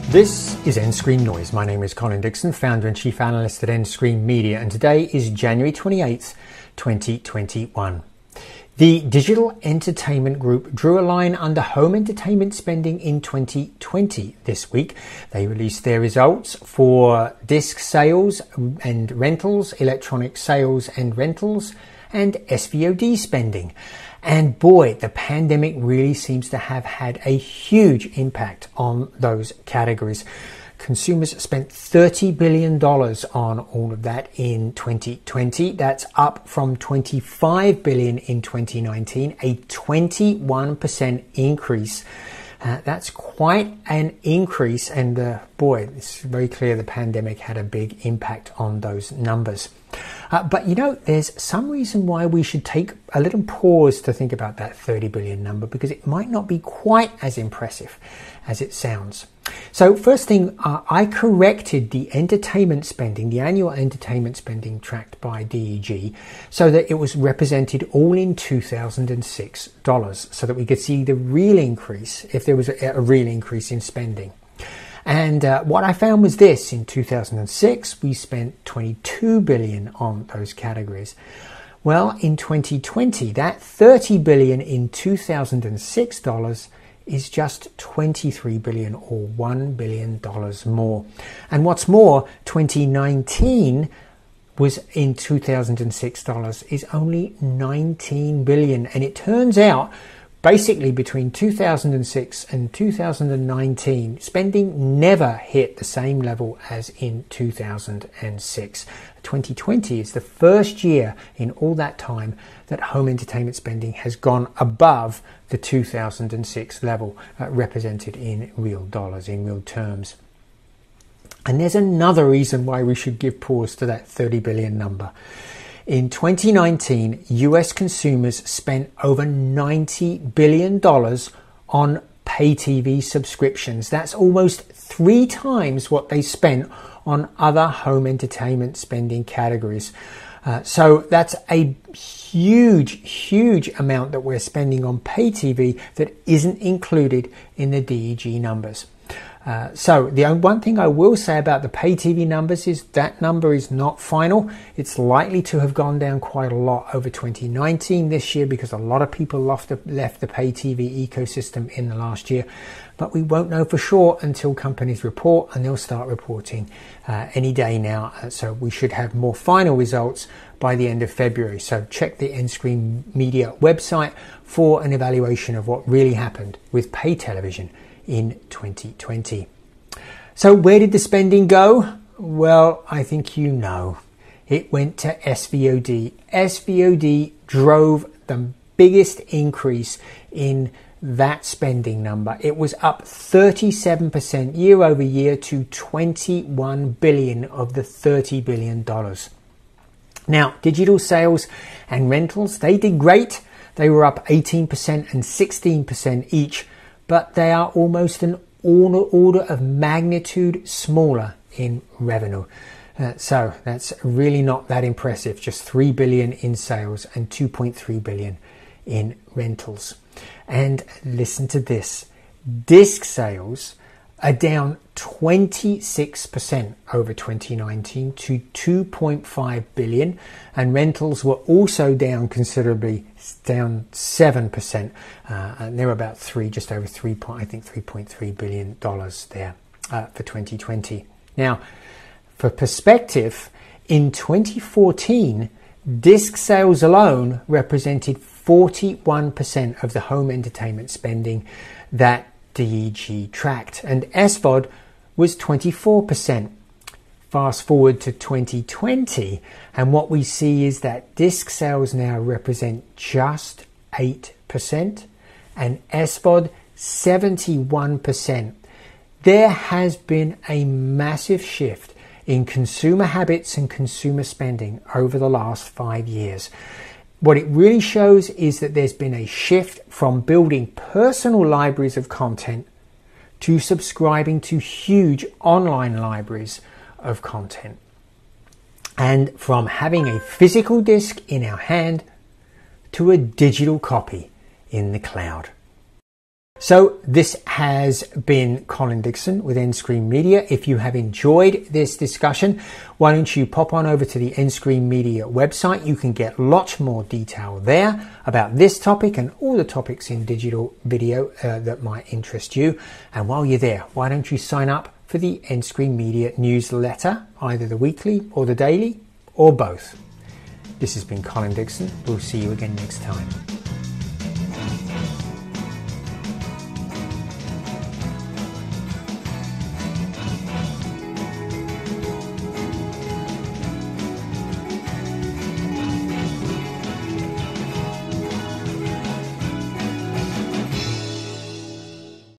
This is nScreenNoise. My name is Colin Dixon, founder and chief analyst at nScreen Media, and today is January 28th, 2021. The Digital Entertainment Group drew a line under home entertainment spending in 2020 this week. They released their results for disc sales and rentals, electronic sales and rentals, and SVOD spending. And boy, the pandemic really seems to have had a huge impact on those categories. Consumers spent $30 billion on all of that in 2020. That's up from $25 billion in 2019, a 21% increase. That's quite an increase, and boy, it's very clear the pandemic had a big impact on those numbers. But you know, there's some reason why we should take a little pause to think about that 30 billion number, because it might not be quite as impressive as it sounds. So first thing, I corrected the entertainment spending, the annual entertainment spending tracked by DEG, so that it was represented all in 2006 dollars, so that we could see the real increase, if there was a real increase in spending. And what I found was this: in 2006, we spent $22 billion on those categories. Well, in 2020, that $30 billion in 2006 dollars is just $23 billion, or $1 billion more. And what's more, 2019 was in 2006 dollars is only $19 billion. And it turns out, basically between 2006 and 2019, spending never hit the same level as in 2006. 2020 is the first year in all that time that home entertainment spending has gone above the 2006 level, represented in real dollars, in real terms. And there's another reason why we should give pause to that 30 billion number. In 2019, US consumers spent over $90 billion on pay TV subscriptions. That's almost 3 times what they spent on other home entertainment spending categories. So that's a huge amount that we're spending on pay TV that isn't included in the DEG numbers. So the one thing I will say about the pay TV numbers is that number is not final. It's likely to have gone down quite a lot over 2019 this year, because a lot of people left the pay TV ecosystem in the last year. But we won't know for sure until companies report, and they'll start reporting any day now. So we should have more final results by the end of February. So check the nScreen Media website for an evaluation of what really happened with pay television in 2020. So where did the spending go? Well, I think you know. It went to SVOD. SVOD drove the biggest increase in that spending number. It was up 37% year over year to 21 billion of the $30 billion. Now, digital sales and rentals, they did great. They were up 18% and 16% each, but they are almost an order of magnitude smaller in revenue. So that's really not that impressive. Just 3 billion in sales and 2.3 billion in rentals. And listen to this. Disc sales are down 26% over 2019 to 2.5 billion, and rentals were also down considerably, down 7%, and they're about just over $3.3 billion there for 2020. Now, for perspective, in 2014, disc sales alone represented 41% of the home entertainment spending that DEG tracked, and SVOD was 24%. Fast forward to 2020, and what we see is that disc sales now represent just 8% and SVOD 71%. There has been a massive shift in consumer habits and consumer spending over the last 5 years. What it really shows is that there's been a shift from building personal libraries of content to subscribing to huge online libraries of content, and from having a physical disc in our hand to a digital copy in the cloud. So this has been Colin Dixon with nScreen Media. If you have enjoyed this discussion, why don't you pop on over to the nScreen Media website. You can get lots more detail there about this topic and all the topics in digital video that might interest you. And while you're there, why don't you sign up for the nScreen Media newsletter, either the weekly or the daily or both. This has been Colin Dixon. We'll see you again next time.